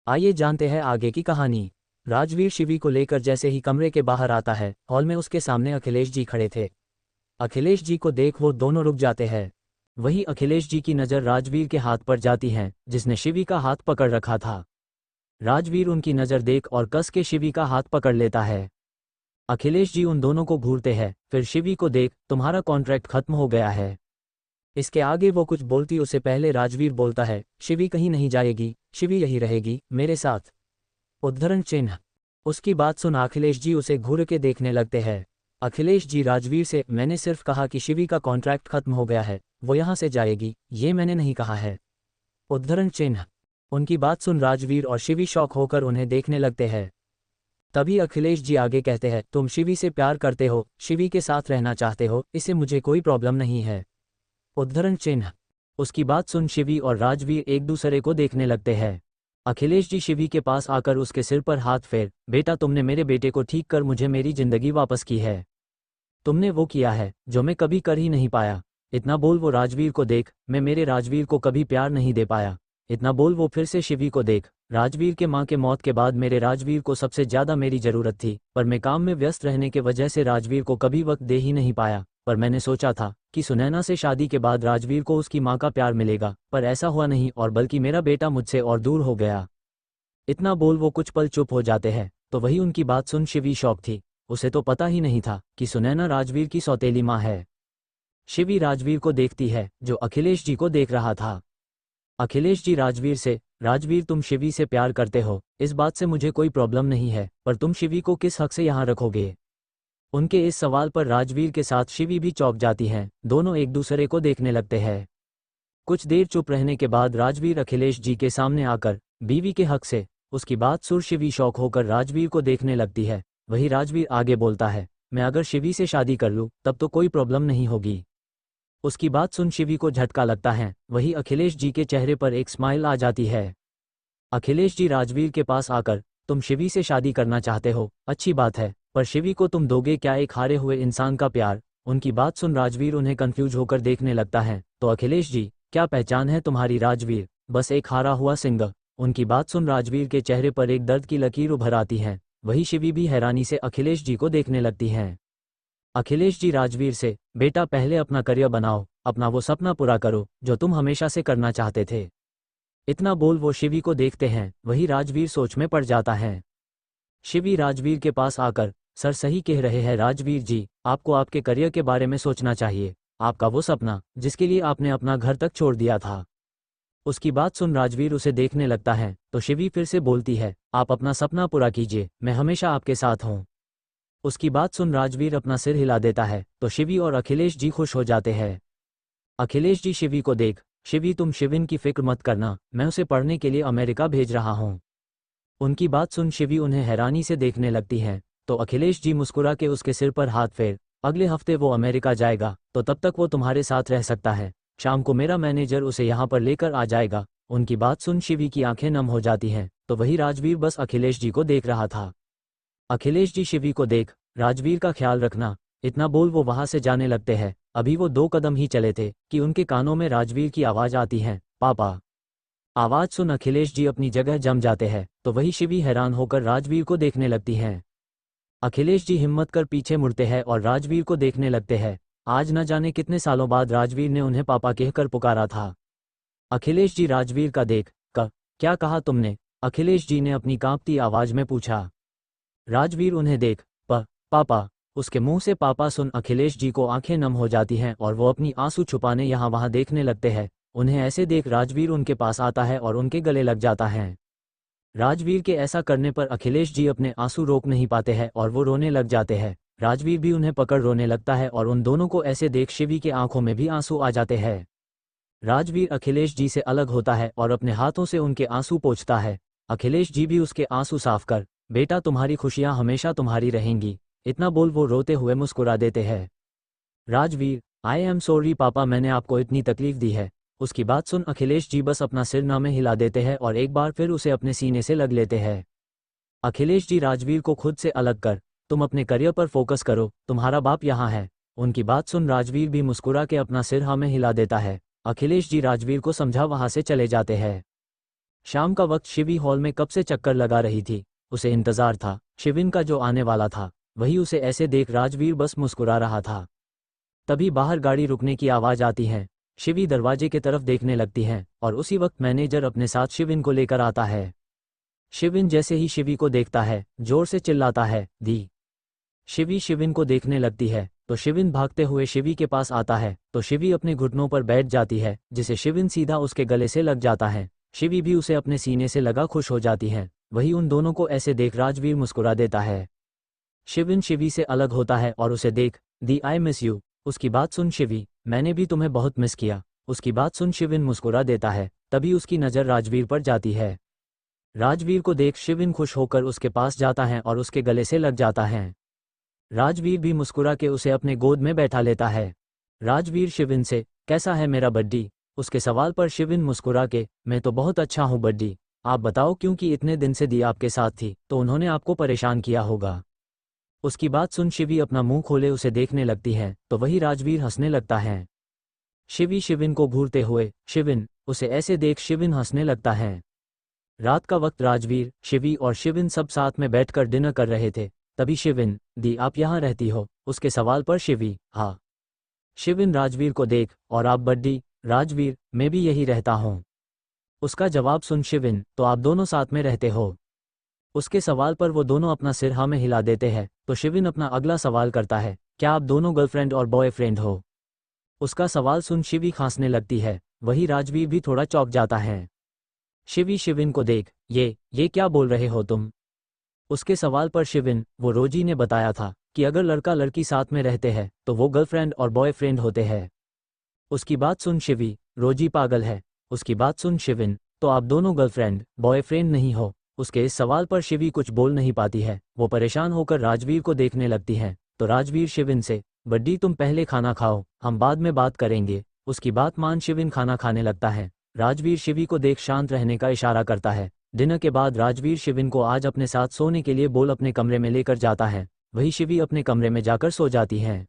आइए जानते हैं आगे की कहानी। राजवीर शिवी को लेकर जैसे ही कमरे के बाहर आता है, हॉल में उसके सामने अखिलेश जी खड़े थे। अखिलेश जी को देख वो दोनों रुक जाते हैं। वहीं अखिलेश जी की नज़र राजवीर के हाथ पर जाती है, जिसने शिवी का हाथ पकड़ रखा था। राजवीर उनकी नज़र देख और कस के शिवी का हाथ पकड़ लेता है। अखिलेश जी उन दोनों को घूरते हैं, फिर शिवी को देख, तुम्हारा कॉन्ट्रैक्ट खत्म हो गया है। इसके आगे वो कुछ बोलती उससे पहले राजवीर बोलता है, शिवी कहीं नहीं जाएगी, शिवी यही रहेगी मेरे साथ। उद्धरण चिन्ह। उसकी बात सुन अखिलेश जी उसे घूर के देखने लगते हैं। अखिलेश जी राजवीर से, मैंने सिर्फ कहा कि शिवी का कॉन्ट्रैक्ट खत्म हो गया है, वो यहाँ से जाएगी, ये मैंने नहीं कहा है। उद्धरण चिन्ह। उनकी बात सुन राजवीर और शिवी शॉक होकर उन्हें देखने लगते हैं। तभी अखिलेश जी आगे कहते हैं, तुम शिवी से प्यार करते हो, शिवी के साथ रहना चाहते हो, इससे मुझे कोई प्रॉब्लम नहीं है। उद्धरण चिन्ह। उसकी बात सुन शिवी और राजवीर एक दूसरे को देखने लगते हैं। अखिलेश जी शिवी के पास आकर उसके सिर पर हाथ फेर, बेटा तुमने मेरे बेटे को ठीक कर मुझे मेरी जिंदगी वापस की है। तुमने वो किया है जो मैं कभी कर ही नहीं पाया। इतना बोल वो राजवीर को देख, मैं मेरे राजवीर को कभी प्यार नहीं दे पाया। इतना बोल वो फिर से शिवी को देख, राजवीर के माँ के मौत के बाद मेरे राजवीर को सबसे ज़्यादा मेरी ज़रूरत थी, पर मैं काम में व्यस्त रहने के वजह से राजवीर को कभी वक्त दे ही नहीं पाया। पर मैंने सोचा था कि सुनैना से शादी के बाद राजवीर को उसकी माँ का प्यार मिलेगा, पर ऐसा हुआ नहीं और बल्कि मेरा बेटा मुझसे और दूर हो गया। इतना बोल वो कुछ पल चुप हो जाते हैं। तो वही उनकी बात सुन शिवी शॉक थी। उसे तो पता ही नहीं था कि सुनैना राजवीर की सौतेली माँ है। शिवी राजवीर को देखती है, जो अखिलेश जी को देख रहा था। अखिलेश जी राजवीर से, राजवीर तुम शिवी से प्यार करते हो, इस बात से मुझे कोई प्रॉब्लम नहीं है, पर तुम शिवी को किस हक से यहाँ रखोगे। उनके इस सवाल पर राजवीर के साथ शिवी भी चौंक जाती हैं। दोनों एक दूसरे को देखने लगते हैं। कुछ देर चुप रहने के बाद राजवीर अखिलेश जी के सामने आकर, बीवी के हक से, उसकी बात सुन शिवी शौक होकर राजवीर को देखने लगती है। वही राजवीर आगे बोलता है, मैं अगर शिवी से शादी कर लूँ तब तो कोई प्रॉब्लम नहीं होगी। उसकी बात सुन शिवी को झटका लगता है। वही अखिलेश जी के चेहरे पर एक स्माइल आ जाती है। अखिलेश जी राजवीर के पास आकर, तुम शिवी से शादी करना चाहते हो, अच्छी बात है, पर शिवी को तुम दोगे क्या एक हारे हुए इंसान का प्यार। उनकी बात सुन राजवीर उन्हें कंफ्यूज होकर देखने लगता है। तो अखिलेश जी, क्या पहचान है तुम्हारी राजवीर, बस एक हारा हुआ सिंगर। उनकी बात सुन राजवीर के चेहरे पर एक दर्द की लकीर उभर आती है। वही शिवी भी हैरानी से अखिलेश जी को देखने लगती हैं। अखिलेश जी राजवीर से, बेटा पहले अपना करियर बनाओ, अपना वो सपना पूरा करो जो तुम हमेशा से करना चाहते थे। इतना बोल वो शिवी को देखते हैं। वही राजवीर सोच में पड़ जाता है। शिवी राजवीर के पास आकर, सर सही कह रहे हैं राजवीर जी, आपको आपके करियर के बारे में सोचना चाहिए। आपका वो सपना जिसके लिए आपने अपना घर तक छोड़ दिया था। उसकी बात सुन राजवीर उसे देखने लगता है। तो शिवी फिर से बोलती है, आप अपना सपना पूरा कीजिए, मैं हमेशा आपके साथ हूँ। उसकी बात सुन राजवीर अपना सिर हिला देता है। तो शिवी और अखिलेश जी खुश हो जाते हैं। अखिलेश जी शिवी को देख, शिवी तुम शिविन की फिक्र मत करना, मैं उसे पढ़ने के लिए अमेरिका भेज रहा हूँ। उनकी बात सुन शिवी उन्हें हैरानी से देखने लगती है। तो अखिलेश जी मुस्कुरा के उसके सिर पर हाथ फेर, अगले हफ्ते वो अमेरिका जाएगा, तो तब तक वो तुम्हारे साथ रह सकता है। शाम को मेरा मैनेजर उसे यहाँ पर लेकर आ जाएगा। उनकी बात सुन शिवी की आंखें नम हो जाती हैं। तो वही राजवीर बस अखिलेश जी को देख रहा था। अखिलेश जी शिवी को देख, राजवीर का ख्याल रखना, इतना बोल वो वहां से जाने लगते हैं। अभी वो 2 कदम ही चले थे कि उनके कानों में राजवीर की आवाज़ आती है, पापा। आवाज़ सुन अखिलेश जी अपनी जगह जम जाते हैं। तो वही शिवी हैरान होकर राजवीर को देखने लगती हैं। अखिलेश जी हिम्मत कर पीछे मुड़ते हैं और राजवीर को देखने लगते हैं। आज न जाने कितने सालों बाद राजवीर ने उन्हें पापा कहकर पुकारा था। अखिलेश जी राजवीर का देख, क्या कहा तुमने, अखिलेश जी ने अपनी कांपती आवाज़ में पूछा। राजवीर उन्हें देख, पापा। उसके मुंह से पापा सुन अखिलेश जी को आंखें नम हो जाती हैं और वो अपनी आंसू छुपाने यहाँ वहाँ देखने लगते हैं। उन्हें ऐसे देख राजवीर उनके पास आता है और उनके गले लग जाता है। राजवीर के ऐसा करने पर अखिलेश जी अपने आंसू रोक नहीं पाते हैं और वो रोने लग जाते हैं। राजवीर भी उन्हें पकड़ रोने लगता है और उन दोनों को ऐसे देख शिवी के आंखों में भी आंसू आ जाते हैं। राजवीर अखिलेश जी से अलग होता है और अपने हाथों से उनके आंसू पोंछता है। अखिलेश जी भी उसके आंसू साफ कर, बेटा तुम्हारी खुशियां हमेशा तुम्हारी रहेंगी। इतना बोल वो रोते हुए मुस्कुरा देते हैं। राजवीर, आई एम सॉरी पापा, मैंने आपको इतनी तकलीफ दी है। उसकी बात सुन अखिलेश जी बस अपना सिर ना में हिला देते हैं और एक बार फिर उसे अपने सीने से लग लेते हैं। अखिलेश जी राजवीर को खुद से अलग कर, तुम अपने करियर पर फोकस करो, तुम्हारा बाप यहाँ है। उनकी बात सुन राजवीर भी मुस्कुरा के अपना सिर हाँ में हिला देता है। अखिलेश जी राजवीर को समझा वहाँ से चले जाते हैं। शाम का वक्त शिवी हॉल में कब से चक्कर लगा रही थी। उसे इंतजार था, शिविन का जो आने वाला था। वही उसे ऐसे देख राजवीर बस मुस्कुरा रहा था। तभी बाहर गाड़ी रुकने की आवाज़ आती है। शिवी दरवाजे की तरफ देखने लगती है और उसी वक्त मैनेजर अपने साथ शिविन को लेकर आता है। शिविन जैसे ही शिवी को देखता है जोर से चिल्लाता है, दी। शिवी शिविन को देखने लगती है तो शिविन भागते हुए शिवी के पास आता है तो शिवी अपने घुटनों पर बैठ जाती है, जिसे शिविन सीधा उसके गले से लग जाता है। शिवी भी उसे अपने सीने से लगा खुश हो जाती है। वही उन दोनों को ऐसे देख राजवीर मुस्कुरा देता है। शिविन शिवी से अलग होता है और उसे देख, दी आई मिस यू। उसकी बात सुन शिवी, मैंने भी तुम्हें बहुत मिस किया। उसकी बात सुन शिविन मुस्कुरा देता है। तभी उसकी नज़र राजवीर पर जाती है। राजवीर को देख शिविन खुश होकर उसके पास जाता है और उसके गले से लग जाता है। राजवीर भी मुस्कुरा के उसे अपने गोद में बैठा लेता है। राजवीर शिविन से, कैसा है मेरा बड्डी? उसके सवाल पर शिविन मुस्कुरा के, मैं तो बहुत अच्छा हूँ बड्डी। आप बताओ, क्योंकि इतने दिन से दी आपके साथ थी तो उन्होंने आपको परेशान किया होगा। उसकी बात सुन शिवी अपना मुंह खोले उसे देखने लगती है तो वही राजवीर हंसने लगता है। शिवी शिविन को घूरते हुए, शिविन, उसे ऐसे देख शिविन हंसने लगता है। रात का वक्त राजवीर, शिवी और शिविन सब साथ में बैठकर डिनर कर रहे थे। तभी शिविन, दी आप यहाँ रहती हो? उसके सवाल पर शिवी, हाँ। शिविन राजवीर को देख, और आप बड्डी? राजवीर, मैं भी यही रहता हूँ। उसका जवाब सुन शिविन, तो आप दोनों साथ में रहते हो? उसके सवाल पर वो दोनों अपना सिर हाँ में हिला देते हैं। तो शिविन अपना अगला सवाल करता है, क्या आप दोनों गर्लफ्रेंड और बॉयफ्रेंड हो? उसका सवाल सुन शिवी खांसने लगती है। वही राजवीर भी थोड़ा चौंक जाता है। शिवी शिविन को देख, ये क्या बोल रहे हो तुम? उसके सवाल पर शिविन, वो रोजी ने बताया था कि अगर लड़का लड़की साथ में रहते हैं तो वो गर्लफ्रेंड और बॉयफ्रेंड होते हैं। उसकी बात सुन शिवी, रोजी पागल है? उसकी बात सुन शिविन, तो आप दोनों गर्लफ्रेंड बॉयफ्रेंड नहीं हो? उसके इस सवाल पर शिवी कुछ बोल नहीं पाती है। वो परेशान होकर राजवीर को देखने लगती है। तो राजवीर शिविन से, बड्डी तुम पहले खाना खाओ, हम बाद में बात करेंगे। उसकी बात मान शिविन खाना खाने लगता है। राजवीर शिवी को देख शांत रहने का इशारा करता है। डिनर के बाद राजवीर शिविन को आज अपने साथ सोने के लिए बोल अपने कमरे में लेकर जाता है। वही शिवी अपने कमरे में जाकर सो जाती हैं।